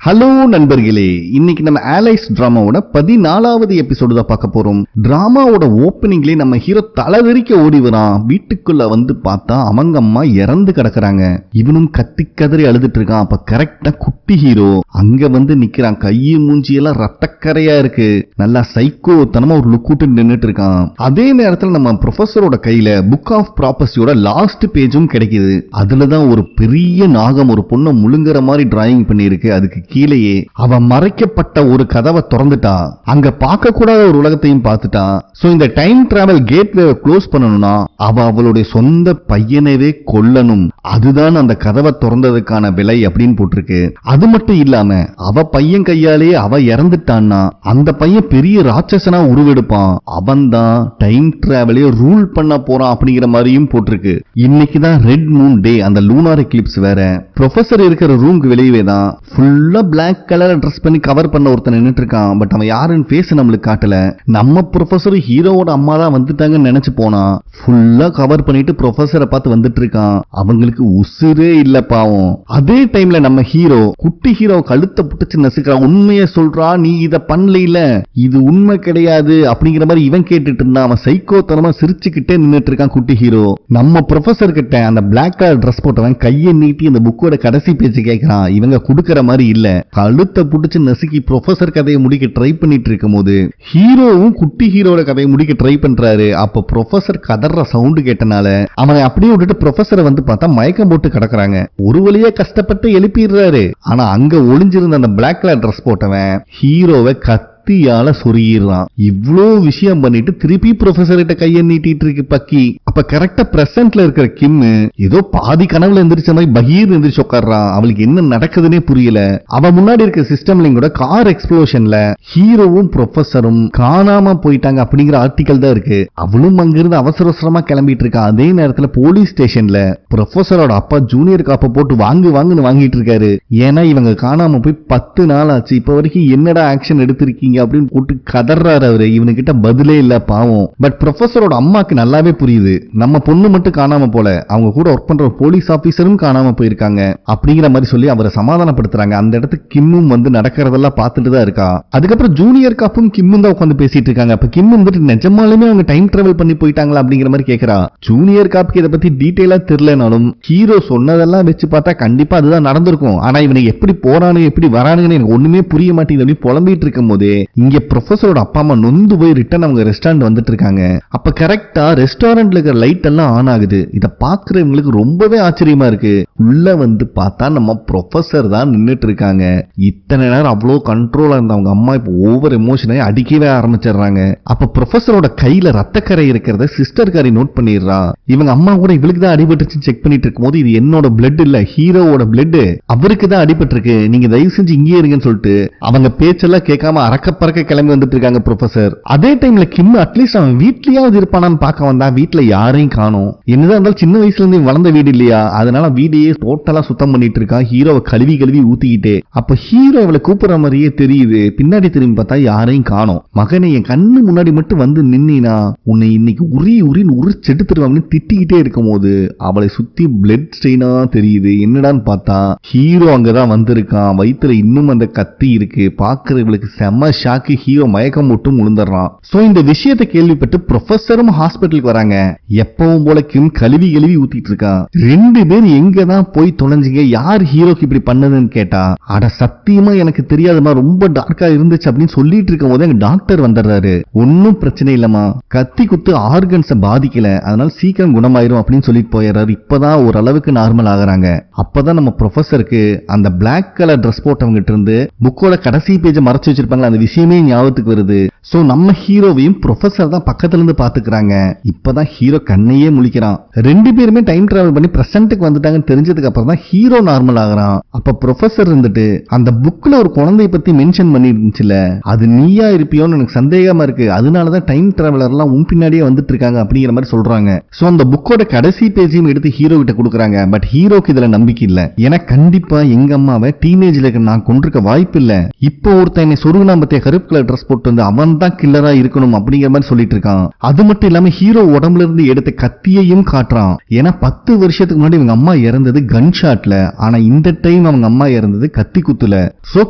Hello நண்பர்களே, இன்னைக்கு நம்ம அலைஸ் டிராமாவோட 14வது எபிசோடு தான் பார்க்க போறோம். டிராமாவோட ஓப்பனிங்லேயே நம்ம ஹீரோ தலைவெறிக்க ஓடி வரான். வீட்டுக்குள்ள வந்து பார்த்தா அவங்க அம்மா இறந்து கிடக்குறாங்க. இவனும் கத்தி கதறி அழுதுட்டு இருக்கான். அப்ப கரெக்டா குட்டி ஹீரோ அங்க வந்து நிக்கிறான். கையை மூஞ்சியெல்லாம் ரத்தக்கரையா இருக்கு. நல்லா சைக்கோத்தனமா ஒரு லுக் விட்டு நின்றுட்டு இருக்கான். அதே நேரத்தில் நம்ம ப்ரொஃபஸரோட கையில புக் ஆஃப் ப்ராப்பர்ட்டியோட லாஸ்ட் பேஜும் கிடைக்குது. அதுலதான் ஒரு பெரிய நாகம் ஒரு பொண்ணை முழுங்குற மாதிரி டிராயிங் பண்ணிருக்கு. அதுக்கு கீழேயே அவ மறைக்கப்பட்ட ஒரு கதவை திறந்துட்டா. அங்க பார்க்க கூடாத ஒரு உலகத்தையும் பார்த்துட்டா. சோ இந்த டைம் டிராவல் கேட்வேவை க்ளோஸ் பண்ணணும்னா அவ அவளுடைய சொந்த பையனவே கொல்லணும். அதுதான் அந்த கதவை திறந்ததுக்கான விலை அப்படின்னு போட்டிருக்கு. அது மட்டும் இல்லாம அவ பையன் கையாலேயே அவ இறந்துட்டான்னா அந்த பையன் பெரிய ராட்சசனா உருவெடுப்பான். அவன் தான் டைம் டிராவலே ரூல் பண்ண போறான் அப்படிங்கிற மாதிரியும் போட்டிருக்கு. இன்னைக்குதான் ரெட் மூன் டே. அந்த லூனார் எக்லிப்ஸ் வேற. ப்ரொஃபசர் இருக்கிற ரூமுக்கு வெளியவே தான் ஃபுல்லா பிளாக் கலர் ட்ரெஸ் பண்ணி கவர் பண்ண ஒருத்தன் நின்னுட்டு இருக்கான். பட் அவன் யாருன்னு ஃபேஸ் நம்மளுக்கு காட்டல. நம்ம ப்ரொஃபசர் ஹீரோவோட அம்மா தான் வந்துட்டாங்கன்னு நினைச்சு போனா ஃபுல்லா கவர் பண்ணிட்டு ப்ரொஃபசரை பார்த்து வந்துட்டு இருக்கான். அவங்களுக்கு உசுரே இல்ல பாவம். அதே டைம்ல நம்ம ஹீரோ குட்டி ஹீரோ கழுத்தை புடிச்சு நசுக்கிறான். உண்மையை சொல்றா, நீ இத பண்ணல, இது உண்மை கிடையாது அப்படிங்கிற மாதிரி இவன் கேட்டுட்டு இருந்தான். அவன் சைக்கோத்தனமா சிரிச்சுக்கிட்டே நின்னுட்டு இருக்கான் குட்டி ஹீரோ. நம்ம ப்ரொஃபசர் கிட்ட அந்த பிளாக் கலர் ட்ரெஸ் போட்டவன் கையை நீட்டி அந்த புக்கோட கடைசி பேச்சு கேட்கிறான். இவங்க குடுக்கற மாதிரி இல்ல. கழுத்தை புடிச்சு நசுக்கி ப்ரொஃபசர் கதையை முடிக்க ட்ரை பண்ணிட்டு இருக்கும் போது ஹீரோவும் குட்டி ஹீரோட கதையை முடிக்க ட்ரை பண்றாரு. அப்ப ப்ரொஃபசர் கதற சவுண்ட் கேட்டனால அவனை அப்படியே விட்டுட்டு ப்ரொஃபசரை வந்து பார்த்தா மயக்கம் போட்டு கிடக்குறாங்க. ஒரு வழியா கஷ்டப்பட்டு எழுப்பிடுறாரு. ஆனா அங்க ஒளிஞ்சிருந்த அந்த பிளாக் கலர் ட்ரெஸ் போட்டவன் ஹீரோவை கத்தியால சொருகிடுறான். இவ்வளோ விஷயம் பண்ணிட்டு திருப்பி ப்ரொஃபசர் கிட்ட கையை நீட்டிட்டு இருக்கு பக்கி. அப்ப கரெக்டா பிரசன்ட்ல இருக்கிற கிம் ஏதோ பாதி கனவுல எந்திரிச்ச மாதிரி பகீர் எந்திரிச்சு உட்கார்றான். அவளுக்கு என்ன நடக்குதுன்னே புரியல. அவ முன்னாடி இருக்க சிஸ்டம்ல கூட கார் எக்ஸ்ப்ளோஷன்ல ஹீரோவும் ப்ரொஃபசரும் காணாம போயிட்டாங்க அப்படிங்கிற ஆர்டிகல் தான் இருக்கு. அவளும் அங்கிருந்து அவசர அவசரமா கிளம்பிட்டு இருக்கா. அதே நேரத்துல போலீஸ் ஸ்டேஷன்ல ப்ரொஃபசரோட அப்பா ஜூனியர் காப்ப போட்டு வாங்குன்னு வாங்கிட்டு இருக்காரு. ஏன்னா இவங்க காணாம போய் 10 நாள் ஆச்சு. இப்ப வரைக்கும் என்னடா ஆக்ஷன் எடுத்திருக்கீங்க அப்படின்னு போட்டு கதறாரு அவரு. இவனுக்கிட்ட பதிலே இல்ல பாவம். பட் ப்ரொஃபசரோட அம்மாக்கு நல்லாவே புரியுது, நம்ம பொண்ணு மட்டும் காணாம போல, அவங்க கூட ஒர்க் பண்ற போலீஸ் ஆபீசரும் காணாம போயிருக்காங்க அப்படிங்கிற மாதிரி சொல்லி அவரை சமாதானப்படுத்துறாங்க. அந்த இடத்துக்கு கிம்மும் வந்து நடக்கிறதெல்லாம் பார்த்துட்டு தான் இருக்கா. அதுக்கப்புறம் ஜூனியர் காப்பும் கிம்மும் தான் உட்காந்து பேசிட்டு இருக்காங்க. அப்ப கிம் வந்துட்டு நிஜமாலுமே அவங்க டைம் டிராவல் பண்ணி போயிட்டாங்களா அப்படிங்கிற மாதிரி கேட்கிறா. ஜூனியர் காப்புக்கு இதை பத்தி டீடைலா தெரியலனாலும் ஹீரோ சொன்னதெல்லாம் வச்சு பார்த்தா கண்டிப்பா அதுதான் நடந்திருக்கும். ஆனா இவனை எப்படி போறானு எப்படி வரானுன்னு எனக்கு ஒண்ணுமே புரிய மாட்டேங்குது புலம்பிட்டு இருக்கும் போதே இங்க ப்ரொஃபசரோட அப்பா அம்மா நொந்து போய் ரிட்டர்ன் அவங்க ரெஸ்டாரண்ட் வந்துட்டு இருக்காங்க. அப்ப கரெக்டா ரெஸ்டாரண்ட்ல இருக்கிற லைட் எல்லாம் ஆன் ஆகுது. இத பாக்குறவங்களுக்கு ரொம்பவே ஆச்சரியமா இருக்கு. உள்ள வந்து பார்த்தா நம்ம ப்ரொஃபசர் தான் நின்னுட்டு இருக்காங்க. இத்தனை நேரம் அவ்வளவு கண்ட்ரோலா இருந்த அவங்க அம்மா இப்ப ஓவர் எமோஷனை அடிக்கவே ஆரம்பிச்சிடுறாங்க. அப்ப ப்ரொஃபசரோட கையில ரத்தக்கரை இருக்கிறத சிஸ்டர் காரி நோட் பண்ணிடுறா. இவங்க அம்மா கூட இவளுக்கு தான் அடிபட்டுச்சு செக் பண்ணிட்டு இருக்கும் போது இது என்னோட பிளட் இல்ல, ஹீரோவோட பிளட், அவருக்கு தான் அடிபட்டு இருக்கு, நீங்க தயவு செஞ்சு இங்கே இருங்கன்னு சொல்லிட்டு அவங்க பேச்செல்லாம் கேட்காம அறக்க பறக்க கிளம்பி வந்துட்டு இருக்காங்க ப்ரொஃபசர். அதே டைம்ல கிம் அட்லீஸ்ட் அவன் வீட்லயாவது இருப்பானான்னு பார்க்க வந்தா வீட்டுல யாரையும் காணோம். என்னதான் இருந்தாலும் சின்ன வயசுல இருந்து வளர்ந்த வீடு இல்லையா, அதனால வீடையே டோட்டலா சுத்தம் பண்ணிட்டு இருக்கான். ஹீரோவை கழுவி ஊத்திக்கிட்டே. அப்ப ஹீரோ அவளை கூப்பிடுற மாதிரியே தெரியுது. பின்னாடி திரும்பி பார்த்தா யாரையும் காணோம். மகனை என் கண்ணு முன்னாடி மட்டும் வந்து நின்னா உன்னை இன்னைக்கு உரின்னு உரிச்செடுத்துருவான்னு திட்டிக்கிட்டே இருக்கும் போது அவளை சுத்தி பிளட் ஸ்டெயினா தெரியுது. என்னடான்னு பார்த்தா ஹீரோ அங்கதான் வந்திருக்கான். வயிற்றுல இன்னும் அந்த கத்தி இருக்கு. பாக்குறவங்களுக்கு செம்ம ஷாக்கு. ஹீரோ மயக்கம் மட்டும் விழுந்துடுறான். சோ இந்த விஷயத்தை கேள்விப்பட்டு ப்ரொஃபசரும் ஹாஸ்பிட்டலுக்கு வராங்க. எப்பவும் போல கிம் கழுவி ஊத்திட்டு இருக்கான். 2 பேர் எங்க தான் போய் தொலைஞ்சிங்க, யார் ஹீரோக்கு இப்படி பண்ணதுன்னு கேட்டா அட சத்தியமா எனக்கு தெரியாதுமா, ரொம்ப டார்க்கா இருந்துச்சு அப்படின்னு சொல்லிட்டு இருக்கும் போது எங்க டாக்டர் வந்துடுறாரு. ஒன்னும் பிரச்சனை இல்லமா, கத்தி குத்து ஆர்கன்ஸ பாதிக்கல, அதனால சீக்கிரம் குணமாயிரும் அப்படின்னு சொல்லிட்டு போயிடுறாரு. இப்பதான் ஓரளவுக்கு நார்மல் ஆகுறாங்க. அப்பதான் நம்ம ப்ரொஃபசருக்கு அந்த பிளாக் கலர் ட்ரெஸ் போட்டவங்கிட்ட இருந்து புக்கோட கடைசி பேஜை மறைச்சு வச்சிருப்பாங்க அந்த விஷயமே ஞாபகத்துக்கு வருது. சோ நம்ம ஹீரோவையும் ப்ரொஃபசர் தான் பக்கத்துல இருந்து பாத்துக்கிறாங்க. இப்பதான் ஹீரோ கண்ணையே முழிக்கிறான். 2 பேருமே டைம் டிராவல் பண்ணி பிரசன்ட்டுக்கு வந்துட்டாங்கன்னு தெரிஞ்சதுக்கு அப்புறம் தான் ஹீரோ நார்மல் ஆகுறான். அப்ப ப்ரொஃபசர் இருந்துட்டு அந்த புக்ல ஒரு குழந்தைய பத்தி மென்ஷன் பண்ணி இருந்துச்சுல, அது நீயா இருப்பியோன்னு எனக்கு சந்தேகமா இருக்கு, அதனாலதான் டைம் டிராவலர் எல்லாம் உன் பின்னாடியே வந்துட்டு இருக்காங்க அப்படிங்கிற மாதிரி சொல்றாங்க. சோ அந்த புக்கோட கடைசி பேஜையும் எடுத்து ஹீரோ கிட்ட கொடுக்குறாங்க. பட் ஹீரோக்கு இதுல நம்பிக்கை இல்ல. ஏன்னா கண்டிப்பா எங்க அம்மாவை டீனேஜ்ல நான் கொண்டிருக்க வாய்ப்பு இல்ல. இப்போ ஒருத்தன் என்னை சொருகுனா ஒருத்தைய கருப்பு கலர் ட்ரெஸ் போட்டு வந்து அவன் தான் கில்லரா இருக்கணும் அப்படிங்கிற மாதிரி சொல்லிட்டு இருக்கான். அது மட்டும் இல்லாம ஹீரோ உடம்புல இருந்து எடுத்த கத்தியையும் காட்டுறான். ஏன்னா 10 வருஷத்துக்கு முன்னாடி இவங்க அம்மா இறந்தது கன் ஷாட்ல, ஆனா இந்த டைம் அவங்க அம்மா இறந்தது கத்தி குத்துல. சோ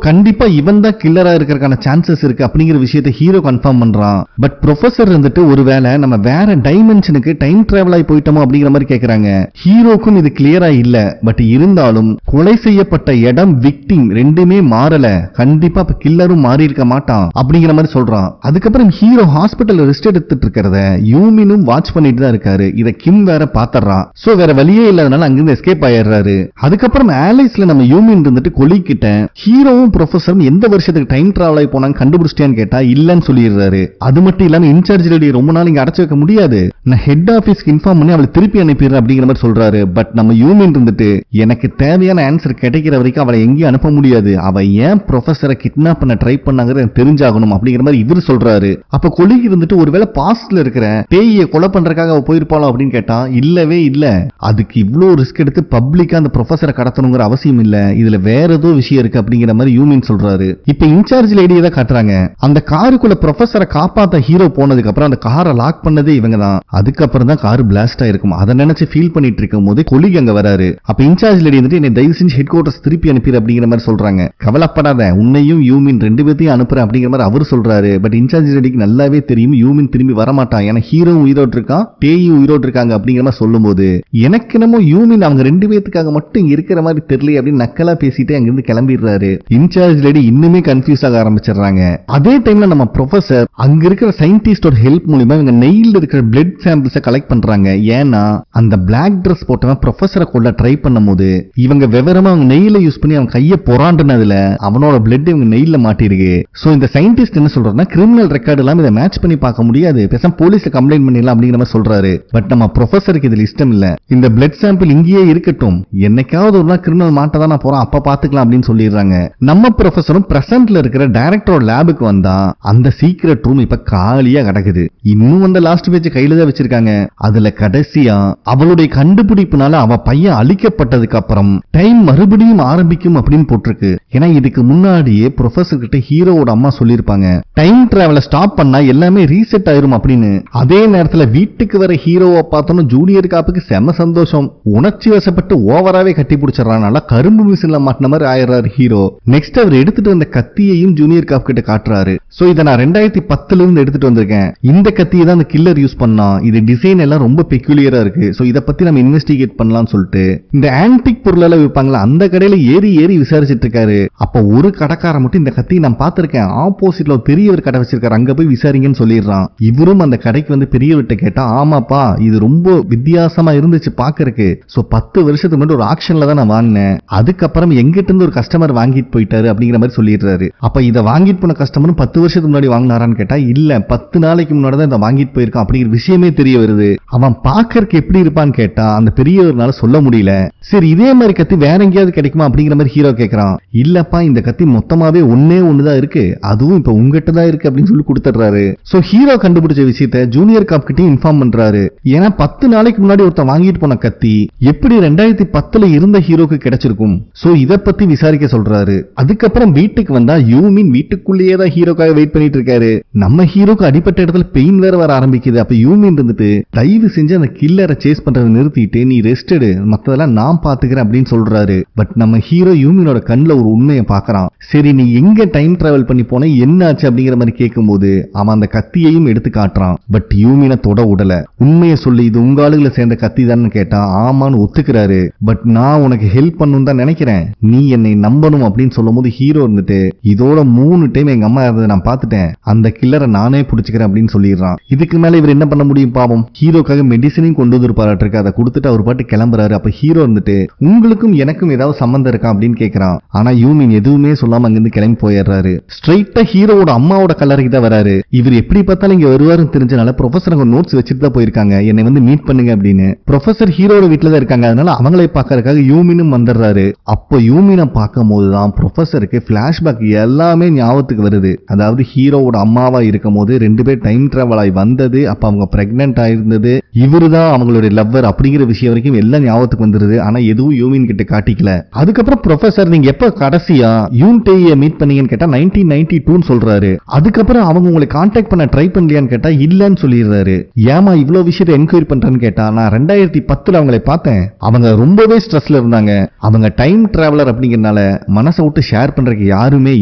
கண்டிப்பா இவன் தான் கில்லரா இருக்கிறதுக்கான சான்சஸ் இருக்கு அப்படிங்கிற விஷயத்தை ஹீரோ கன்ஃபார்ம் பண்றான். பட் ப்ரொஃபசர் இருந்துட்டு ஒருவேளை நம்ம வேற டைமென்ஷனுக்கு டைம் டிராவல் ஆகி போயிட்டோமோ அப்படிங்கிற மாதிரி கேக்குறாங்க. ஹீரோக்கும் இது கிளியரா இல்ல. பட் இருந்தாலும் கொலை செய்யப்பட்ட இடம், விக்டிம் ரெண்டுமே மாறல, கண்டிப்பா இப்ப கில்லரும் மாறி இருக்க மாட்டான் அப்படிங்கிற மாதிரி சொல்றான். அதுக்கப்புறம் ஹீரோ ஹாஸ்பிட்டல் ரெஸ்ட் எடுத்துட்டு இருக்கிறத யூமினும் வாட்ச் பண்ணிட்டு தான் இருக்காரு. இத கிம் வேற பாத்துறான். சோ வேற வழியே இல்லாதனால அங்கிருந்து எஸ்கேப் ஆயிடுறாரு. அதுக்கப்புறம் ஆலிஸ்ல நம்ம யூமின் இருந்துட்டு கொலிக்கிட்ட ஹீரோவும் ப்ரொஃபசரும் எந்த வருஷத்துக்கு டைம் டிராவல் ஆகி போனாங்க கண்டுபிடிச்சிட்டேன்னு கேட்டா இல்லன்னு சொல்லிடுறாரு. அது மட்டும் இல்லாம இன்சார்ஜ் லேடி ரொம்ப நாள் இங்க அடைச்சு வைக்க முடியாது, நான் ஹெட் ஆபீஸ்க்கு இன்ஃபார்ம் பண்ணி அவளை திருப்பி அனுப்பிடுறேன் அப்படிங்கிற மாதிரி சொல்றாரு. பட் நம்ம யூமின் இருந்துட்டு எனக்கு தேவையான ஆன்சர் கிடைக்கிற வரைக்கும் அவளை எங்கேயும் அனுப்ப முடியாது, அவ ஏன் ப்ரொஃபசரை கிட்னாப் பண்ண ட்ரை பண்ணாங்க தெரிஞ்சாகணும் அப்படிங்கிற மாதிரி இவர் சொல்றாரு. அப்ப கொலிக் இருந்துட்டு ஒருவேளை பாஸ்ட்ல இருக்கிற பேயை கொலை பண்றதுக்காக அவ போயிருப்பாளோ அப்படின்னு கேட்டா இல்லவே இல்ல, அதுக்கு இவ்வளவு ரிஸ்க் எடுத்து பப்ளிக்கா அந்த ப்ரொஃபசரை கடத்தணுங்கிற அவசியம் இல்ல, இதுல வேற ஏதோ விஷயம் இருக்கு அப்படிங்கிற மாதிரி யூமின் சொல்றாரு. இப்ப இன்சார்ஜ் லேடியை தான் காட்டுறாங்க. அந்த காருக்குள்ள ப்ரொஃபசரை காப்பாத்த ஹீரோ போனதுக்கு அப்புறம் அந்த காரை லாக் பண்ணதே இவங்க தான். அதுக்கப்புறம் தான் கார் பிளாஸ்ட் ஆயிருக்கும். அதை நினைச்சு ஃபீல் பண்ணிட்டு இருக்கும் போது கொலிக் அங்க வராரு. அப்ப இன்சார்ஜ் லேடி வந்துட்டு என்னை தயவு செஞ்சு ஹெட் குவார்டர்ஸ் திருப்பி அனுப்பிடு அப்படிங்கிற மாதிரி சொல்றாங்க. கவலைப்படாத, உன்னையும் யூமின் ரெண்டு பேர்த்தையும் அனுப்புற அப்படிங்கிற மாதிரி அவர் சொல்றாரு. பட் இன்சார்ஜ் லேடிக்கு நல்லாவே தெரியும் யூமின் திரும்பி வரமாட்டான், ஏன்னா ஹீரோ உயிரோடு இருக்கான், பேயும் உயிரோடு இருக்காங்க அப்படிங்கிற மாதிரி சொல்லும் போது எனக்கு என்னமோ யூமின் அவங்க ரெண்டு பேத்துக்காக மட்டும் இருக்கிற மாதிரி தெரியல அப்படின்னு நக்கலா பேசிட்டு அங்கிருந்து கிளம்பிடுறாரு. இன்சார்ஜ் லேடி இன்னுமே கன்ஃபியூஸ் ஆக ஆரம்பிச்சிடுறாங்க. அதே டைம்ல நம்ம ப்ரொஃபசர் அங்க இருக்கிற சயின்டிஸ்டோட ஹெல்ப் மூலமா இவங்க நெயில்ல இருக்கிற பிளட் சாம்பிள்ஸை கலெக்ட் பண்றாங்க. ஏன்னா அந்த பிளாக் ட்ரெஸ் போட்டவன் ப்ரொஃபசரை கொல்ல ட்ரை பண்ணும் போது இவங்க விவரமா அவங்க நெயில யூஸ் பண்ணி அவன் கையை பொறாண்டுனதுல அவனோட பிளட் இவங்க நெயில மாட்டிருக்கு. சோ இந்த சயின்டிஸ்ட் என்ன சொல்றாருன்னா கிரிமினல் ரெக்கார்ட் எல்லாம் இதை மேட்ச் பண்ணி பார்க்க முடியாது, பேசாம போலீஸ்ல கம்ப்ளைண்ட் பண்ணிடலாம் அப்படிங்கிற மாதிரி சொல்றாரு. பட் நம்ம ப்ரொஃபசருக்கு இதுல இஷ்டம் இல்ல, இந்த பிளட் சாம்பிள் இங்கேயே இருக்கட்டும், என்னைக்காவது ஒரு நாள் கிரிமினல் மாட்ட தான் நான் போறேன், அப்ப பாத்துக்கலாம் அப்படின்னு சொல்லிடுறாங்க. நம்ம ப்ரொஃபசரும் பிரசன்ட்ல இருக்கிற டைரக்டரோட லேபுக்கு வந்தா அந்த சீக்ரெட் ரூம் இப்ப காலியா கிடக்குது. இன்னும் அந்த லாஸ்ட் பேஜ் கையில தான் வச்சிருக்காங்க. அதுல கடைசியா அவளுடைய கண்டுபிடிப்புனால அவ பையன் அழிக்கப்பட்டதுக்கு அப்புறம் டைம் மறுபடியும் ஆரம்பிக்கும் அப்படின்னு போட்டிருக்கு. ஏன்னா இதுக்கு முன்னாடியே ப்ரொஃபசர் கிட்ட ஹீரோவோட அம்மா சொல்லிருப்பாங்க டைம் டிராவலை ஸ்டாப் பண்ணா எல்லாமே ரீசெட் ஆயிரும் அப்படின்னு. அதே நேரத்துல வீட்டுக்கு வர ஹீரோவை பார்த்தோன்னு ஜூனியர் காப்புக்கு செம சந்தோஷம், உணர்ச்சி வசப்பட்டு ஓவராவே கட்டி பிடிச்சறானால கரும்பு மிஷின்ல மாட்டின மாதிரி ஆயிடுறாரு ஹீரோ. நெக்ஸ்ட் அவர் எடுத்துட்டு வந்த கத்தியையும் ஜூனியர் காப் கிட்ட காட்டுறாரு. சோ இதை நான் 2010 இருந்து எடுத்துட்டு வந்திருக்கேன், இந்த கத்தியை தான் அந்த கில்லர் யூஸ் பண்ணா, இது டிசைன் எல்லாம் ரொம்ப பெக்யூலியரா இருக்கு, சோ இத பத்தி நம்ம இன்வெஸ்டிகேட் பண்ணலாம்னு சொல்லிட்டு இந்த ஆன்டிக் பொருளெல்லாம் விற்பாங்களா அந்த கடையில ஏறி ஏறி விசாரிச்சுட்டு இருக்காரு. அப்ப ஒரு கடைக்காரன் மட்டும் இந்த கத்தியை நான் பார்த்திருக்கேன், ஆப்போசிட்ல ஒரு பெரிய ஒரு கடை வச்சிருக்காரு, அங்க போய் விசாரிங்கன்னு சொல்லிடுறான். இவரும் அந்த கடைக்கு வந்து பெரியவர்கிட்ட கேட்டா ஆமாப்பா இது ரொம்ப வித்தியாசமா இருந்துச்சு பாக்குறதுக்கு, சோ 10 வருஷத்துக்கு முன்னாடி ஒரு ஆக்ஷன்ல தான் நான் வாங்கினேன், அதுக்கப்புறம் எங்கிட்ட இருந்து ஒரு கஸ்டமர் வாங்கிட்டு போயிட்டாரு அப்படிங்கிற மாதிரி சொல்லிடுறாரு. அப்ப இதை வாங்கிட்டு போன கஸ்டமரும் 10 வருஷத்துக்கு முன்னாடி வாங்கினாரான்னு கேட்டா இல்ல 10 நாளைக்கு முன்னாடி தான் இதை வாங்கிட்டு போயிருக்கான் அப்படிங்கிற விஷயமே தெரிய வருது. அவன் பாக்கறதுக்கு எப்படி இருப்பான்னு கேட்டா அந்த பெரியவர்னால சொல்ல முடியல. சரி இதே மாதிரி கத்தி வேற எங்கேயாவது கிடைக்குமா அப்படிங்கிற மாதிரி ஹீரோ கேட்கறான். இல்லப்பா இந்த கத்தி மொத்தமாவே ஒன்னே ஒண்ணுதான் இருக்கு, அதுவும் இப்ப உங்ககிட்ட தான் இருக்கு அப்படின்னு சொல்லி கொடுத்துறாரு. சோ ஹீரோ கண்டுபிடிச்ச விஷயத்த ஜூனியர் காப் கிட்ட இன்ஃபார்ம் பண்றாரு. ஏன்னா 10 நாளைக்கு முன்னாடி ஒருத்தன் வாங்கிட்டு போன கத்தி எப்படி 2010 இருந்த ஹீரோக்கு கிடைச்சிருக்கும், சோ இத பத்தி விசாரிக்க சொல்றாரு. அதுக்கப்புறம் வீட்டுக்கு வந்தா யூமின் வீட்டுக்குள்ளேயே தான் ஹீரோக்காக வெயிட் பண்ணிட்டு இருக்காரு. நம்ம ஹீரோக்கு அடிப்பட்ட இடத்துல பெயின் வேற வர ஆரம்பிக்குது. அப்ப யூமின் இருந்துட்டு தயவு செஞ்சு அந்த கில்லரை சேஸ் பண்றதை நிறுத்திட்டு நீ ரெஸ்ட் எடு, மத்ததெல்லாம் நான் பாத்துக்கிறேன் அப்படின்னு சொல்றாரு. பட் நம்ம ஹீரோ யூமினோட கண்ணுல ஒரு உண்மையை பாக்குறான். சரி நீ எங்க டைம் டிராவல் பண்ணி போன என்ன ஆச்சு அப்படிங்கிற மாதிரி கேட்கும்போது அவன் அந்த கத்தியையும் எடுத்து காட்டுறான். பட் யூமினை தொட உடல. உண்மையை சொல்லி இது உங்க ஆளுகளை சேர்ந்த கத்தி தான் கேட்டா ஆமான்னு ஒத்துக்கிறாரு. பட் நான் உனக்கு ஹெல்ப் பண்ணணும் தான் நினைக்கிறேன், நீ என்னை நம்பணும் அப்படின்னு சொல்லும் போது ஹீரோ இருந்துட்டு இதோட 3 டைம் எங்க அம்மா இருந்தது நான் பாத்துட்டேன், அந்த கில்லரை நானே பிடிச்சுக்கிறேன் அப்படின்னு சொல்லிடுறான். இதுக்கு மேல இவர் என்ன பண்ண முடியும் பாவம், ஹீரோக்காக மெடிசனையும் கொண்டு வந்துருப்பாரு, அதை கொடுத்துட்டு அவர் பாட்டு கிளம்புறாரு. அப்ப ஹீரோ இருந்துட்டு உங்களுக்கும் எனக்கும் ஏதாவது சம்பந்தம் இருக்கா அப்படின்னு கேட்கிறான். ஆனா யூமின் எதுவுமே சொல்லாம அங்கிருந்து கிளம்பி போயிடுறாரு. ஸ்ட்ரைட்டா ஹீரோவோட அம்மாவோட கல்லறைக்கு தான் வராரு. இவர் எப்படி பார்த்தாலும் இங்க வருவாருன்னு தெரிஞ்சனால ப்ரொஃபசர் அங்க நோட்ஸ் வச்சுட்டு தான் போயிருக்காங்க, என்னை வந்து மீட் பண்ணுங்க அப்படின்னு. ப்ரொஃபசர் ஹீரோட வீட்டுல தான் இருக்காங்க, அதனால அவங்களை பார்க்கறதுக்காக யூமினும் வந்துடுறாரு. அப்போ யூமினை பார்க்கும் போதுதான் ப்ரொஃபசருக்கு பிளாஷ்பேக் எல்லாமே ஞாபகத்துக்கு வருது. அதாவது ஹீரோவோட அம்மாவா இருக்கும் போது 2 பேர் டைம் டிராவல் ஆகி வந்தது, அப்ப அவங்க பிரெக்னன்ட் ஆயிருந்தது, இவருதான் அவங்களுடைய லவ்வர் அப்படிங்கிற விஷயம் வரைக்கும் எல்லாம் ஞாபகத்துக்கு வந்துருது. ஆனா எதுவும் யூமின் கிட்ட காட்டிக்கல. அதுக்கப்புறம் ப்ரொஃபசர் நீங்க எப்ப கடைசியா யூன் டேயை மீட் பண்ணீங்கன்னு கேட்டா 1990 1992 சொல்றாரு. அதுக்கப்புறம் அவங்க உங்களை கான்டாக்ட் பண்ண ட்ரை பண்ணலையான்னு கேட்டா இல்லன்னு சொல்லிடுறாரு. ஏமா இவ்வளவு விஷயத்தை என்கொயரி பண்றேன்னு கேட்டா நான் 2010 அவங்களை பார்த்தேன். அவங்க ரொம்பவே ஸ்ட்ரெஸ்ல இருந்தாங்க. அவங்க டைம் டிராவலர் அப்படிங்கறனால மனசை விட்டு ஷேர் பண்றதுக்கு யாருமே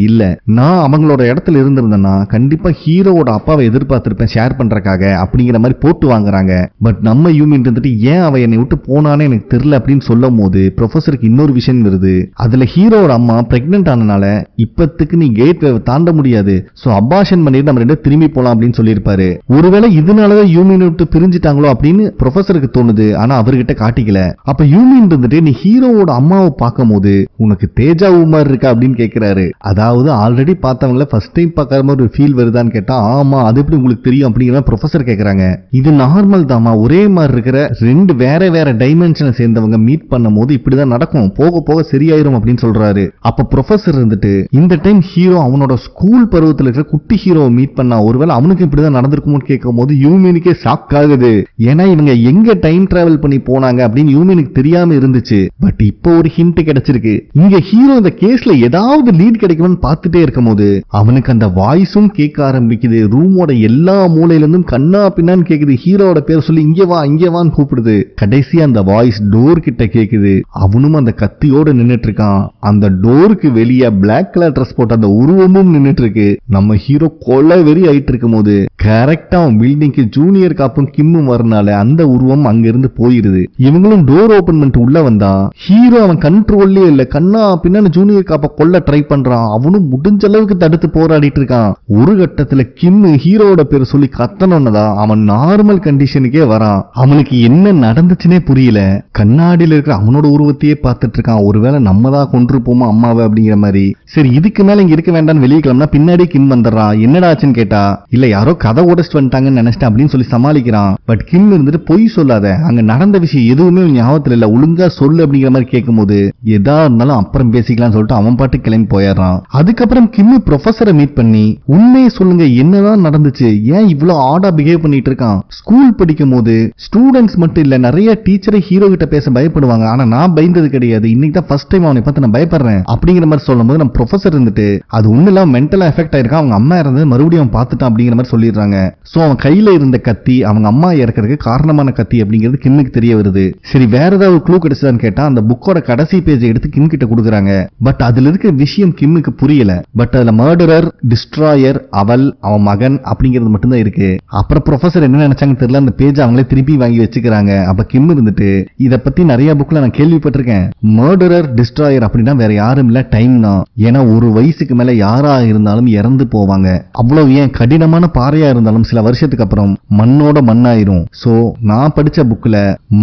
இல்ல. நான் அவங்களோட இடத்துல இருந்திருந்தேன்னா கண்டிப்பா ஹீரோவோட அப்பாவை எதிர்பார்த்திருப்பேன் ஷேர் பண்றதுக்காக அப்படிங்கிற மாதிரி போட்டு வாங்குறாங்க. பட் நம்ம யூமின் இருந்துட்டு ஏன் அவ என்னை விட்டு போனானே எனக்கு தெரியல அப்படின்னு சொல்லும் போது ப்ரொஃபஸருக்கு இன்னொரு விஷயம் வருது. அதுல ஹீரோவோட அம்மா பிரெக்னென்ட் ஆனனால இப்பத்துக்கு நீ கேட் வேவ் தாண்ட முடியாது, சோ அபார்ஷன் பண்ணிட்டு நம்ம ரெண்டு திரும்பி போலாம் அப்படின்னு சொல்லியிருப்பாரு. ஒருவேளை இதனாலதான் யூமின் விட்டு பிரிஞ்சுட்டாங்களோ அப்படின்னு ப்ரொஃபஸருக்கு தோணுது. ஆனா அவர்கிட்ட காட்டிக்கல. அப்ப யூமின் இருந்துட்டு நீ ஹீரோவோட அம்மாவை பார்க்கும் போது உனக்கு தேஜா உமார் இருக்கா அப்படின்னு கேட்கிறாரு. அதாவது ஆல்ரெடி பார்த்தவங்கள ஃபர்ஸ்ட் டைம் பார்க்கற மாதிரி ஒரு ஃபீல் வருதான்னு கேட்டா ஆமா அது எப்படி உங்களுக்கு தெரியும் அப்படிங்கிற ப்ரொஃபஸர் கேட்கறாங்க. இது நார்மல் தாமா, ஒரே மாதிரி இருக்கிற ரெண்டு வேற வேற டைமென்ஷனை சேர்ந்தவங்க மீட் பண்ணும் போது இப்படிதான் நடக்கும், போக போக சரியாயிரும் அப்படின்னு சொல்றாரு. அப்ப ப்ரொஃபஸர் இருந்துட்டு இந்த டைம் ஹீரோ அவனோட ஸ்கூல் பருவத்தில் இருக்கிற குட்டி ஹீரோவை மீட் பண்ணா ஒருவேளை அவனுக்கு இப்படிதான் நடந்திருக்கும்னு கேட்கும் போது யூமினுக்கே ஷாக் ஆகுது. ஏன்னா இவங்க எங்க டைம் டிராவல் பண்ணி போனாங்க அப்படின்னு யூமினுக்கு தெரியாம இருந்துச்சு. பட் இப்போ ஒரு ஹிண்ட் கிடைச்சிருக்கு. இங்க ஹீரோ இந்த கேஸ்ல ஏதாவது லீட் கிடைக்கும்னு பார்த்துட்டே இருக்கும் போது அவனுக்கு அந்த வாய்ஸும் கேட்க ஆரம்பிக்குது. ரூமோட எல்லா மூலையில இருந்தும் கண்ணா பின்னான்னு கேக்குது. ஹீரோட பேர் சொல்லி இங்க வான்னு கூப்பிடுது. கடைசி அந்த வாய்ஸ் டோர் கிட்ட கேக்குது. அவனும் அந்த கத்தியோட நின்னுட்டு இருக்கான். அந்த டோருக்கு வெளியே பிளாக் கலர் ட்ரெஸ் போட்ட அந்த உருவமும் நின்னுட்டு இருக்கு. நம்ம ஹீரோ கொலை வெறி ஆயிட்டு இருக்கும் போது கரெக்டா அவன் பில்டிங்க்கு ஜூனியர் காப்பும் கிம்மும் வரனால அந்த உருவம் அங்கிருந்து போயிருது. இவங்களும் டோர் ஓபன் பண்ணிட்டு உள்ள வந்தா ஹீரோ அவன் கண்ட்ரோல்லே இல்ல, கண்ணா பின்னாடி ஜூனியர் காப்ப கொல்ல ட்ரை பண்றான். அவனும் முடிஞ்ச அளவுக்கு தடுத்து போராடிட்டு இருக்கான். ஒரு கட்டத்துல கிம் ஹீரோட பேர் சொல்லி கத்தனோன்னதான் அவன் நார்மல் கண்டிஷனுக்கே வரான். அவனுக்கு என்ன நடந்துச்சுன்னே புரியல. கண்ணாடியில இருக்கிற அவனோட உருவத்தையே பார்த்துட்டு இருக்கான். ஒருவேளை நம்ம தான் கொன்றுப்போமா அம்மாவை அப்படிங்கிற மாதிரி. சரி இதுக்கு மேல இங்க இருக்க வேண்டாம் வெளியே கிளம்புனா பின்னாடி கிம் வந்துடுறான். என்னடா ஆச்சுன்னு கேட்டா இல்ல யாரோ கதை உடைச்சிட்டு வந்துட்டாங்கன்னு நினைச்சிட்டேன் அப்படின்னு சொல்லி சமாளிக்கிறான். பட் கிம் இருந்துட்டு பொய் சொல்லாத, அங்க நடந்த விஷயம் எதுவுமே ஞாபகத்துல இல்ல, ஒழுங்கா சொல்லு அப்படிங்கிற மாதிரி கேட்கும் போது எதா இருந்தாலும் அப்புறம் பேசிக்கலாம்னு சொல்லிட்டு அவன் பாட்டு கிளம்பி போயிடுறான். அதுக்கப்புறம் கிம் ப்ரொஃபஸரை மீட் பண்ணி உண்மையை சொல்லுங்க என்னதான் நடந்துச்சு, ஏன் இவ்வளவு ஆடா பிஹேவ் பண்ணிட்டு இருக்கான். ஸ்கூல் படிக்கும் போது ஸ்டூடெண்ட்ஸ் மட்டும் இல்ல நிறைய டீச்சரை ஹீரோ கிட்ட பேச பயப்படுவாங்க. ஆனா நான் பயந்தது கிடையாது, இன்னைக்கு தான் ஃபர்ஸ்ட் டைம் அவனை பார்த்து நான் பயப்படுறேன் அப்படிங்கிற மாதிரி சொல்லும் போது நம்ம ப்ரொஃபஸர் இருந்துட்டு அது ஒண்ணு இல்லாம மென்டலா எஃபெக்ட் ஆயிருக்கான், அவங்க அம்மா இறந்து மறுபடியும் அவன் பார்த்துட்டான் அப்படிங்கிற மாதிரி சொல்லிடுறாங்க. சோ அவன் கையில இருந்த கத்தி அவங்க அம்மா இறக்கிறதுக்கு காரணமான கத்தி அப்படிங்கிறது கிம்முக்கு தெரிய வருது. சரி வேற ஏதாவது க்ளூ கிடைச்சதான்னு கேட்டா அந்த புக்கோட கடைசி பேஜை எடுத்து கிம் கிட்ட கொடுக்குறாங்க. பட் அதுல இருக்கிற விஷயம் கிம்முக்கு புரியல. பட் அதுல மர்டரர், டிஸ்ட்ராயர், அவன் மகன் அப்படிங்கிறது மட்டும்தான் இருக்கு. அப்புறம் ப்ரொஃபசர் என்ன நினைச்சாங்க தெரியல, அந்த பேஜ் அவங்களே திருப்பி வாங்கி வச்சுக்கிறாங்க. அப்ப கிம் இருந்துட்டு இத பத்தி நிறைய புக்ல நான் கேள்விப்பட்டிருக்கேன், மர்டரர் டிஸ்ட்ராயர் அப்படின்னா வேற யாரும் இல்ல டைம் தான். ஏன்னா ஒரு வயசுக்கு மேல யாரா இருந்தாலும் இறந்து போவாங்க. அவ்வளவு ஏன் கடினமான பாறையா இருந்தாலும் சில வருஷத்துக்கு அப்புறம் மண்ணோட மண்ணாயிரும். சோ நான் படிச்ச புக்ல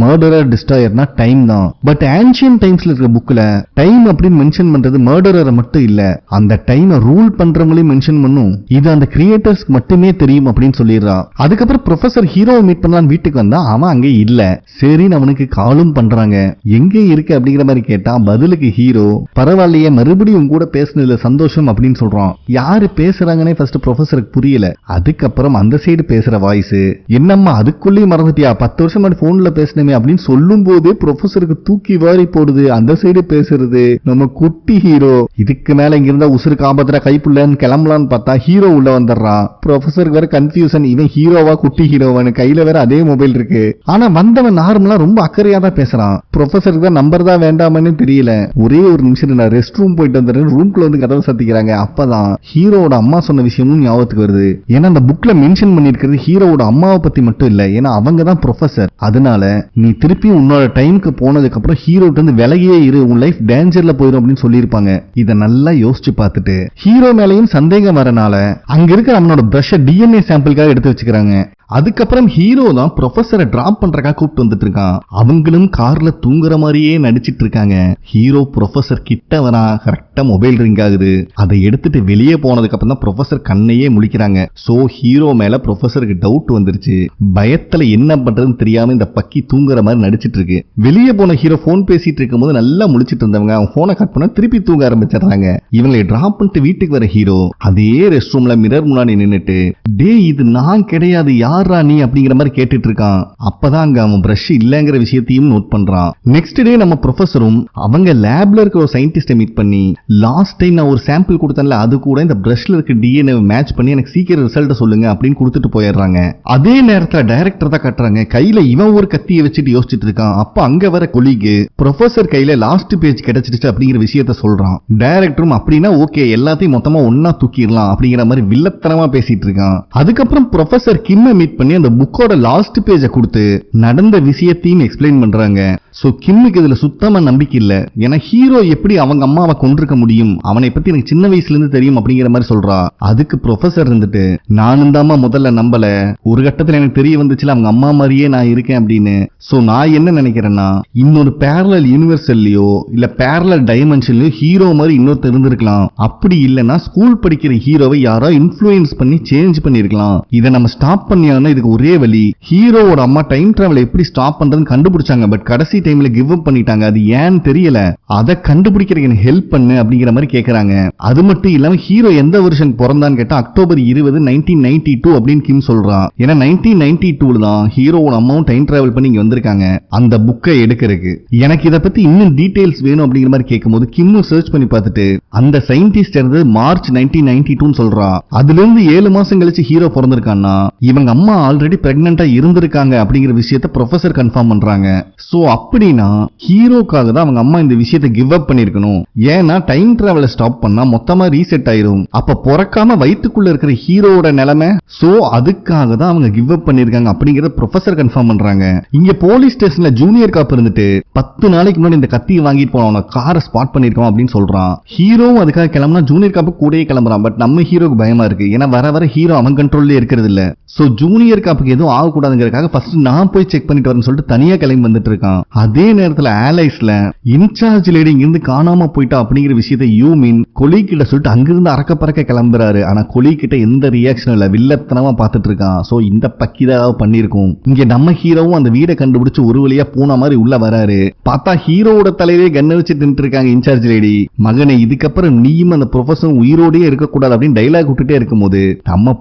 மர்டரர் டிஸ்ட்ராயர்னா டைம் தான். பட் ஆன்ஷியன் டைம்ஸ்ல இருக்கிற புக்ல டைம் அப்படின்னு மென்ஷன் பண்றது மர்டரரை மட்டும் இல்ல, அந்த டைமை ரூல் பண்றவங்களையும் மென்ஷன் பண்ணும். இது அந்த கிரியேட்டர்ஸ் மட்டுமே தெரியும் அப்படின்னு சொல்லிடுறா. அதுக்கப்புறம் ப்ரொஃபசர் ஹீரோவை மீட் பண்ணலாம் வீட்டுக்கு வந்தா அவன் அங்கே இல்ல. சரி அவனுக்கு காலும் பண்றாங்க, எங்க இருக்கு அப்படிங்கிற மாதிரி கேட்டா பதிலுக்கு ஹீரோ பரவாயில்லையே மறுபடியும் கூட பேசுனதுல சந்தோஷம் அப்படின்னு சொல்றான். யாரு பேசுறாங்கன்னே ஃபர்ஸ்ட் ப்ரொஃபசருக்கு புரியல. அதுக்கப்புறம் அந்த சைடு பேசுற வாய்ஸ் என்னம்மா அதுக்குள்ளேயும் மறந்துட்டியா 10 வருஷம் முன்னாடி போன்ல பேசணுமே அப்படின்னு சொல்லும் போது ப்ரொஃபசருக்கு தூக்கி வாரி போடுது. அந்த சைடு பேசுறது நம்ம குட்டி ஹீரோ. இதுக்கு மேல இங்க இருந்தா உசுறு காப்பாத்துற கைப்புள்ளன்னு கிளம்பலான்னு பார்த்தா ஹீரோ உள்ள வந்துடுறான். ப்ரொஃபசருக்கு வேற கன்ஃபியூஷன், இவன் ஹீரோவா குட்டி ஹீரோவான்னு. கையில வேற அதே மொபைல் இருக்கு. ஆனா வந்தவன் நார்மலா ரொம்ப அக்கறையா தான் பேசுறான். ப்ரொஃபசருக்கு தான் நம்பர் தான் வேண்டாமன்னு தெரியல. ஒரே ஒரு நிமிஷம் நான் ரெஸ்ட் ரூம் போயிட்டு வந்துடுறேன், ரூம்குள்ள வந்து கதவை சத்திக்கிறாங்க. அப்பதான் ஹீரோவோட அம்மா சொன்ன விஷயமும் ஞாபகத்துக்கு வருது. ஏன்னா அந்த புக்ல மென்ஷன் பண்ணிருக்கிறது ஹீரோவோட அம்மாவை பத்தி மட்டும் இல்ல, ஏன்னா அவங்க தான் ப்ரொஃபசர். அதனால நீ திருப்பி உன்னோட டைமுக்கு போனதுக்கு அப்புறம் ஹீரோட்ட இருந்து விலகியே இரு, உன் லைஃப் டேஞ்சர்ல போயிடும் அப்படின்னு சொல்லியிருப்பாங்க. இத நல்லா யோசிச்சு பார்த்துட்டு ஹீரோ மேலையும் சந்தேகம் வரனால அங்க இருக்கிற அவனோட பிரஷ் டிஎன்ஏ சாம்பிளுக்காக எடுத்து வச்சுக்கிறாங்க. அதுக்கப்புறம் ஹீரோ தான் ப்ரொஃபசரை டிராப் பண்றக்கா கூப்பிட்டு வந்துட்டு இருக்கான். அவங்களும் கார்ல தூங்குற மாதிரியே நடிச்சிட்டு இருக்காங்க. ஹீரோ ப்ரொஃபசர் கிட்ட வரா, கரெக்டா மொபைல் ரிங் ஆகுது. அதை எடுத்துட்டு வெளியே போனதுக்கு அப்புறம் தான் ப்ரொஃபசர் கண்ணையே முழிக்கிறாங்க. சோ ஹீரோ மேல ப்ரொஃபசருக்கு டவுட் வந்துருச்சு. பயத்துல என்ன பண்றதுன்னு தெரியாம இந்த பக்கி தூங்குற மாதிரி நடிச்சிட்டு இருக்கு. வெளியே போன ஹீரோ போன் பேசிட்டு இருக்கும் போது நல்லா முழிச்சிட்டு இருந்தவங்க அவன் போனை கட் பண்ண திருப்பி தூங்க ஆரம்பிச்சிடுறாங்க. இவங்களை டிராப் பண்ணிட்டு வீட்டுக்கு வர ஹீரோ அதே ரெஸ்ட் ரூம்ல மிரர் முன்னாடி நின்னுட்டு டே இது நான் கிடையாது யாரா நீ அப்படிங்கிற மாதிரி கேட்டுட்டு இருக்கான். அப்பதான் அங்க அவன் பிரஷ் இல்லங்கிற விஷயத்தையும் நோட் பண்றான். நெக்ஸ்ட் டே நம்ம ப்ரொஃபசரும் அவங்க லேப்ல இருக்கிற ஒரு சயின்டிஸ்ட மீட் பண்ணி லாஸ்ட் டைம் நான் ஒரு சாம்பிள் கொடுத்தேன்ல, அது கூட இந்த பிரஷ்ல இருக்க டிஎன்ஏ மேட்ச் பண்ணி எனக்கு சீக்கிரம் ரிசல்ட் சொல்லுங்க அப்படின்னு கொடுத்துட்டு போயிடுறாங்க. அதே நேரத்துல டைரக்டர் தான் கட்டுறாங்க, கையில இவன் ஒரு கத்தியை வச்சுட்டு யோசிச்சுட்டு இருக்கான். அப்ப அங்க வர கொலிக்கு ப்ரொஃபசர் கையில லாஸ்ட் பேஜ் கிடைச்சிருச்சு அப்படிங்கிற விஷயத்த சொல்றான். டைரக்டரும் அப்படின்னா ஓகே எல்லாத்தையும் மொத்தமா ஒன்னா தூக்கிடலாம் அப்படிங்கிற மாதிரி வில்லத்தனமா பேசிட்டு இருக்கான். அதுக்கப்புறம் ப்ரொஃபசர் கிம்ம மீட் பண்ணி அந்த புக்கோட லாஸ்ட் பேஜை கொடுத்து நடந்த விஷயத்தையும் எக்ஸ்பிளைன் பண்றாங்க. சோ கிம்முக்கு இதுல சுத்தமா நம்பிக்கை இல்ல. ஏன்னா ஹீரோ எப்படி அவங்க அம்மாவை கொண்டிருக்க முடியும், அவனை பத்தி எனக்கு சின்ன வயசுல இருந்து தெரியும் அப்படிங்கிற மாதிரி சொல்றா. அதுக்கு ப்ரொஃபசர் இருந்துட்டு நானும் தாமா முதல்ல நம்பல, ஒரு கட்டத்துல எனக்கு தெரிய வந்துச்சுல அவங்க அம்மா மாதிரியே நான் இருக்கேன் அப்படின்னு. சோ நான் என்ன நினைக்கிறேன்னா இன்னொரு பேரலல் யூனிவர்சல்லையோ இல்ல பேரலல் டைமென்ஷன்லயோ ஹீரோ மாதிரி இன்னொருத்தர் இருந்திருக்கலாம். அப்படி இல்லைன்னா ஸ்கூல் படிக்கிற ஹீரோவை யாரோ இன்ஃப்ளூயன்ஸ் பண்ணி சேஞ்ச் பண்ணிருக்கலாம். இதை நம்ம ஸ்டாப் பண்ணியானா இதுக்கு ஒரே வழி, ஹீரோவோட அம்மா டைம் டிராவல் எப்படி ஸ்டாப் பண்றதுன்னு கண்டுபிடிச்சாங்க. பட் கடைசி டைம்ல கிவ் அப் பண்ணிட்டாங்க. அது ஏன்னு தெரியல, அதை கண்டுபிடிக்கிறதுக்கு எனக்கு ஹெல்ப் பண்ணு அப்படிங்கிற மாதிரி கேக்குறாங்க. அது மட்டும் இல்லாம ஹீரோ எந்த வருஷன் பிறந்தான்னு கேட்டா அக்டோபர் 20, 1992 அப்படின்னு கிம் சொல்றான். ஏன்னா 1992 தான் ஹீரோவோட அம்மாவும் டைம் டிராவல் பண்ணி இங்க வந்திருக்காங்க அந்த புக்கை எடுக்கிறதுக்கு. எனக்கு இதை பத்தி இன்னும் டீடைல்ஸ் வேணும் அப்படிங்கிற மாதிரி கேட்கும்போது கிம்மு சர்ச் பண்ணி பார்த்துட்டு அந்த சயின்டிஸ்ட் இருந்து மார்ச் 1992 சொல்றான். அதுல இருந்து 7 மாசம் கழிச்சு ஹீரோ பிறந்திருக்கான்னா இவங்க அம்மா ஆல்ரெடி பிரெக்னண்டா இருந்திருக்காங்க அப்படிங்கிற விஷயத்தை ப்ரொஃபசர் கன்ஃபார்ம் பண்றாங்க. சோ அப்படின்னா ஹீரோக்காக தான் அவங்க அம்மா இந்த விஷயத்தை கிவ் அப் பண்ணிருக்கணும். ஏன்னா டைம் டிராவலை ஸ்டாப் பண்ணா மொத்தமா ரீசெட் ஆயிரும். அப்ப பிறக்காம வயிற்றுக்குள்ள இருக்கிற ஹீரோவோட நிலைமை. சோ அதுக்காக தான் அவங்க கிவ் அப் பண்ணிருக்காங்க அப்படிங்கறத ப்ரொஃபசர் கன்ஃபார்ம் பண்றாங்க. இங்க போலீஸ் ஸ்டேஷன்ல ஜூனியர் காப் இருந்துட்டு 10 நாளைக்கு முன்னாடி இந்த கத்தியை வாங்கிட்டு போன காரை ஸ்பாட் பண்ணிருக்கோம் அப்படின்னு சொல்றான். ஹீரோவும் அதுக்காக கிளம்புனா ஜூனியர் காப்பு கூடயே கிளம்புறான். பட் நம்ம ஹீரோக்கு பயமா இருக்கு. ஏன்னா வர வர ஹீரோ அவன் கண்ட்ரோல்ல இருக்கிறது இல்ல. சோ ஜூனியர் காப்புக்கு எதுவும் ஆகக்கூடாதுங்கிறதுக்காக ஃபர்ஸ்ட் நான் போய் செக் பண்ணிட்டு வரேன்னு சொல்லிட்டு தனியா கிளம்பி வந்துட்டு இருக்கான். அதே நேரத்துல ஆலைஸ்ல இன்சார்ஜ் லேடி இங்கிருந்து காணாம போயிட்டா அப்படிங்கிற விஷயத்தை யூமின் கொலி கிட்ட சொல்லிட்டு அங்கிருந்து அறக்க பறக்க கிளம்புறாரு. ஆனா கொலி கிட்ட எந்த ரியாக்ஷனும் இல்ல, வில்லத்தனமா பாத்துட்டு இருக்கான். சோ இந்த பக்கிதான் பண்ணிருக்கும். இங்க நம்ம ஹீரோவும் அந்த வீடை கண்டுபிடிச்சு ஒரு வழியா பூனா மாதிரி உள்ள வராரு. பார்த்தா ஹீரோவோட தலையிலே கண்ணை வச்சு நின்று இருக்காங்க இன்சார்ஜ் லேடி. மகனை இதுக்கப்புறம் நீயும் அந்த ப்ரொஃபசர் உயிரோடயே இருக்கக்கூடாது அப்படின்னு டைலாக் விட்டுட்டே இருக்கும்போது நம்ம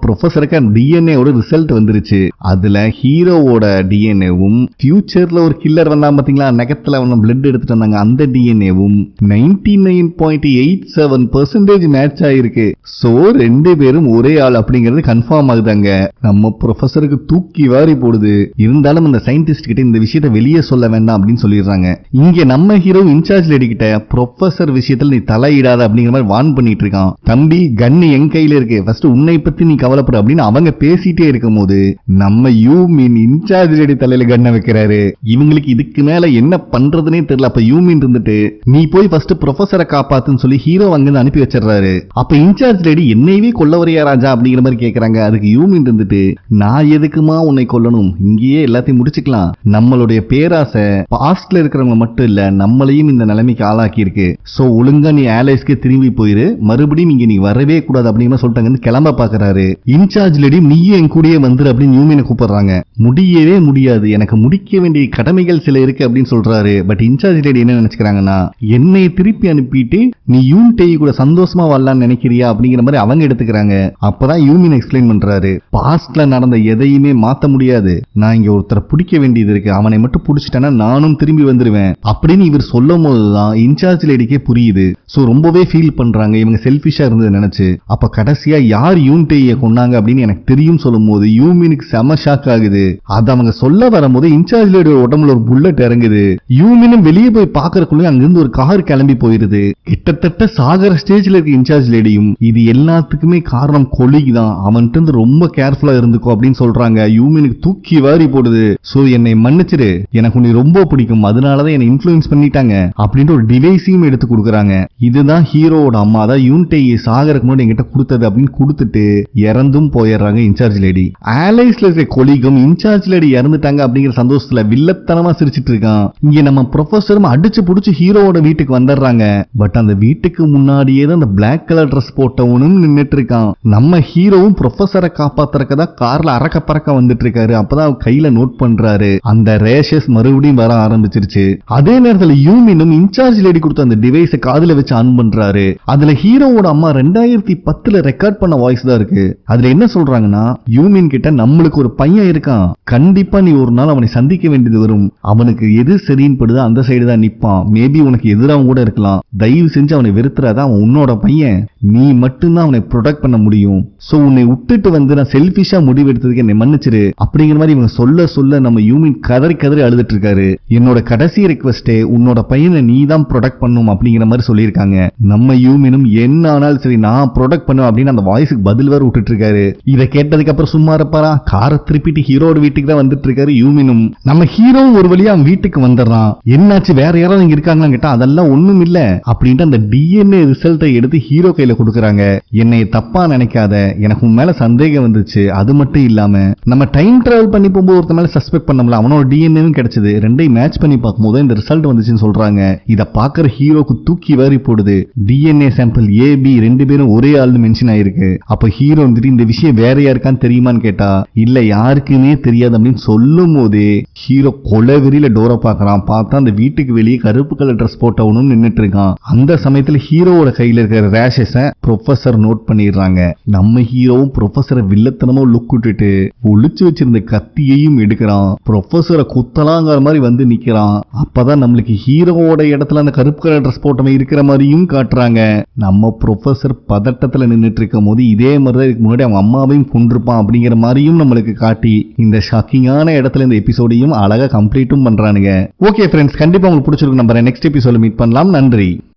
ப்ரொஃபசருக்கு டிஎன்ஏ ரிசல்ட் வந்துருச்சு. அதுல ஹீரோவோட டிஎன்ஏவும் ஃபியூச்சர்ல ஒரு கில்லர் வந்தா பாத்தீங்களா நகத்துல பிளட் எடுத்துட்டு வந்தாங்க அந்த டிஎன்ஏவும் 99.87% மேட்ச் ஆயிருக்கு. சோ 2 பேரும் ஒரே ஆள் அப்படிங்கிறது கன்ஃபார்ம் ஆகுதாங்க. நம்ம ப்ரொஃபசருக்கு தூக்கி வாரி போடுது. இருந்தாலும் அந்த சயின்டிஸ்ட் கிட்ட இந்த விஷயத்தை வெளியே சொல்ல வேண்டாம் அப்படின்னு சொல்லிடுறாங்க. இங்க நம்ம ஹீரோ இன்சார்ஜ் லேடி கிட்ட ப்ரொஃபசர் விஷயத்துல நீ தலையிடாத அப்படிங்கிற மாதிரி வார்ன் பண்ணிட்டு இருக்கான். தம்பி கன்னு என் கையில இருக்கு, ஃபர்ஸ்ட் உன்னை பத்தி நீ கவலைப்படு அப்படின்னு அவங்க பேசிட்டே இருக்கும் போது நம்ம யூமின் இன்சார்ஜ் லேடி தலையில கண்ணை வைக்கிறாரு. இவங்களுக்கு இதுக்கு மேல என்ன பண்றதுனே தெரியல. அப்ப யூமின் இருந்துட்டு நீ போய் ஃபர்ஸ்ட் ப்ரொஃபசரை காப்பாத்துன்னு சொல்லி ஹீரோ அங்கிருந்து அனுப்பி வச்சிடறாரு. அப்ப இன்சார்ஜ் லேடி என்னையவே கொல்ல வரையா ராஜா அப்படிங்கிற மாதிரி கேக்குறாங்க. அதுக்கு யூமின் இருந்துட்டு நான் எதுக்குமா உன்னை கொல்லணும், இங்கேயே எல்லாத்தையும் முடிச்சுக்கலாம். நம்மளுடைய பேராசை பாஸ்ட்ல இருக்கிறவங்க மட்டும் இல்ல நம்மளையும் இந்த நிலைமைக்கு ஆளாக்கி இருக்கு. சோ ஒழுங்கா நீ ஆலைஸ்க்கு திரும்பி போயிரு, மறுபடியும் இங்க நீ வரவே கூடாது அப்படிங்கிற சொல்லிட்டாங்க. கிளம்ப பாக்குறாரு. இன்சார்ஜ் லேடி நீயும் என் கூடயே வந்துரு அப்படின்னு யூமினை கூப்பிடுறாங்க. முடியவே முடியாது, எனக்கு முடிக்க வேண்டிய கடமைகள் சில இருக்கு அப்படின்னு சொல்றாரு. பட் இன்சார்ஜ் லேடி என்ன நினைச்சுக்கிறாங்கன்னா என்னை திருப்பி அனுப்பிட்டு நீ யூன்டேய் கூட சந்தோஷமா வரலான்னு நினைக்கிறியா அப்படிங்கிற மாதிரி அவங்க எடுத்துக்கிறாங்க. அப்பதான் யூமின் எக்ஸ்பிளைன் பண்றாரு, பாஸ்ட்ல நடந்த எதையுமே மாத்த முடியாது, நான் இங்க ஒருத்தரை பிடிக்க வேண்டியது இருக்கு, அவனை மட்டும் பிடிச்சிட்டேன்னா நானும் திரும்பி வந்துருவேன் அப்படின்னு இவர் சொல்லும் போதுதான் இன்சார்ஜ் லேடிக்கே புரியுது. சோ ரொம்பவே ஃபீல் பண்றாங்க இவங்க செல்ஃபிஷா இருந்தது நினைச்சு. அப்ப கடைசியா யார் யூன்டேயை கொண்டாங்க அப்படின்னு எனக்கு தெரியும் சொல்லும் போது யூமினுக்கு செம ஷாக் ஆகுது. அது அவங்க சொல்ல வரும்போது இன்சார்ஜ் லேடியோட உடம்புல ஒரு புல்லட் இறங்குது. யூமினும் வெளியே போய் பாக்குறதுக்குள்ள அங்கிருந்து ஒரு கார் கிளம்பி போயிருது. கிட்டத்தட்ட சாகர ஸ்டேஜ்ல இருக்க இன்சார்ஜ் லேடியும் இது எல்லாத்துக்குமே காரணம் கொலிக்கு தான், அவன்கிட்ட ரொம்ப கேர்ஃபுல்லா இருந்துக்கோ அப்படின்னு சொல்றாங்க. யூமினுக்கு தூக்கி வாரி போடுது. சோ என்னை மன்னிச்சிரு, எனக்கு உன்னை ரொம்ப பிடிக்கும், அதனாலதான் என்னை இன்ஃப்ளூயன்ஸ் பண்ணிட்டாங்க அப்படின்ட்டு ஒரு டிவைஸையும் எடுத்து கொடுக்குறாங்க. இதுதான் ஹீரோவோட அம்மா தான் யூன்டேயை சாகருக்கு முன்னாடி என்கிட்ட கொடுத்தது அப்படின்னு கொடுத்துட்டு இறந்தும் போயிடுறாங்க இன்சார்ஜ் லேடி. ஆலைஸ்ல இருக்க கொலிக்கும் இன்சார்ஜ் லேடி இறந்துட்டாங்க அப்படிங்கிற சந்தோஷத்துல வில்லத்தனமா சிரிச்சிட்டு இருக்கான். இங்க நம்ம ப்ரொஃபசரும் அடிச்சு புடிச்சு ஹீரோவோட வீட்டுக்கு வந்துடுறாங்க. பட் அந்த வீட்டுக்கு முன்னாடியே தான் அந்த பிளாக் கலர் ட்ரெஸ் போட்டவனும் நின்னுட்டு இருக்கான். நம்ம ஹீரோவும் ப்ரொஃபசரை காப்பாத்துறக்கதா கார்ல அறக்க பறக்க வந்துட்டு இருக்காரு. அப்பதான் கையில நோட் பண்றாரு அந்த ரேஷஸ் மறுபடியும் வர ஆரம்பிச்சிருச்சு. அதே நேரத்தில் யூமினும் இன்சார்ஜ் லேடி கொடுத்த அந்த டிவைஸை காதுல வச்சு ஆன் பண்றாரு. அதுல ஹீரோவோட அம்மா 2010 ரெக்கார்ட் பண்ண வாய்ஸ் தான் இருக்கு. அதுல என்ன சொல்றாங்கன்னா யூமின் யூமின் கிட்ட நம்மளுக்கு ஒரு பையன் இருக்கான், கண்டிப்பா நீ ஒரு நாள் அவனை சந்திக்க வேண்டியது வரும், அவனுக்கு எது சரின்னு படுதோ அந்த சைடு தான் நிப்பான், மேபி உனக்கு எதிராகவும் கூட இருக்கலாம், தயவு செஞ்சு அவனை வெறுத்துறாத, அவன் உன்னோட பையன், நீ மட்டும்தான் அவனை ப்ரொடெக்ட் பண்ண முடியும், சோ உன்னை விட்டுட்டு வந்து நான் செல்பிஷா முடிவு எடுத்ததுக்கு என்னை மன்னிச்சிரு அப்படிங்கிற மாதிரி இவங்க சொல்ல சொல்ல நம்ம யூமின் கதறி கதறி அழுதுட்டு இருக்காரு. என்னோட கடைசி ரிக்வெஸ்டே உன்னோட பையனை நீ தான் ப்ரொடெக்ட் பண்ணும் அப்படிங்கிற மாதிரி சொல்லியிருக்காங்க. நம்ம யூமினும் என்ன ஆனாலும் சரி நான் ப்ரொடெக்ட் பண்ணுவேன் அப்படின்னு அந்த வாய்ஸுக்கு பதில் வேற விட்டுட்டு இருக்காரு. இதை கேட்டதுக்கு அப்புறம் சும்மா இருப்பாரா, காரை திருப்பிட்டு ஹீரோட வீட்டுக்கு தான் வந்துட்டு இருக்காரு யூமினும். நம்ம ஹீரோவும் ஒரு வழியா அவன் வீட்டுக்கு வந்துடுறான். என்னாச்சு வேற யாராவது இங்க இருக்காங்களான்னு கேட்டா அதெல்லாம் ஒண்ணும் இல்ல அப்படின்ட்டு அந்த டிஎன்ஏ ரிசல்ட்டை எடுத்து ஹீரோ கையில கொடுக்கறாங்க. என்னை தப்பா நினைக்காத, எனக்கு உன் மேல சந்தேகம் வந்துச்சு, அது மட்டும் இல்லாம நம்ம டைம் டிராவல் பண்ணி போகும்போது ஒருத்த மேல சஸ்பெக்ட் பண்ணோம்ல, அவனோட டிஎன்ஏவும் கிடைச்சது, ரெண்டையும் மேட்ச் பண்ணி பார்க்கும்போது இந்த ரிசல்ட் வந்துச்சுன்னு சொல்றாங்க. இத பாக்குற ஹீரோக்கு தூக்கி வாரி போடுது. டிஎன்ஏ சாம்பிள் ஏபி ரெண்டு பேரும் ஒரே ஆள்னு மென்ஷன் ஆயிருக்கு. அப்ப ஹீரோ வந்துட்டு இந்த விஷயம் வேற யாருக்கான்னு தெரியுமான்னு கேட்டா இல்ல யாருக்குமே தெரியாது அப்படின்னு சொல்லும் போதே ஹீரோ கொலவெறியில டோரை பாக்குறான். பார்த்தா அந்த வீட்டுக்கு வெளியே கருப்பு கலர் ட்ரெஸ் போட்டவனும் நின்னுட்டு இருக்கான். அந்த சமயத்துல ஹீரோவோட கையில இருக்கிற ரேஷஸ ப்ரொஃபசர் நோட் பண்ணிடுறாங்க. நம்ம ஹீரோவும் ப்ரொஃபசரை வில்லத்தனமா லுக் விட்டுட்டு ஒளிச்சு வச்சிருந்த கத்தியையும் எடுக்கிறான். ப்ரொஃபசரை குத்தலாங்கிற மாதிரி வந்து நிக்கிறான். அப்பதான் நம்மளுக்கு ஹீரோவோட இடத்துல அந்த கருப்பு கலர் ட்ரெஸ் போட்டவன் இருக்கிற மாதிரியும் காட்டுறாங்க. நம்ம ப்ரொஃபசர் பதட்டத்துல நின்னுட்டு இருக்கும் போது இதே மாதிரிதான் இதுக்கு முன்னாடி அவன் அம்மாவையும் கொண்டிருப்பான் அப்படிங்கிற மாதிரியும் நம்மளுக்கு காட்டி இந்த ஷாக்கிங்கான இடத்துல இந்த எபிசோடையும் அழகா கம்ப்ளீட்டும் பண்றானுங்க. ஓகே ஃப்ரெண்ட்ஸ், கண்டிப்பா உங்களுக்கு பிடிச்சிருக்கு நம்புறேன். நெக்ஸ்ட் எபிசோட மீட் பண்ணலாம். நன்றி.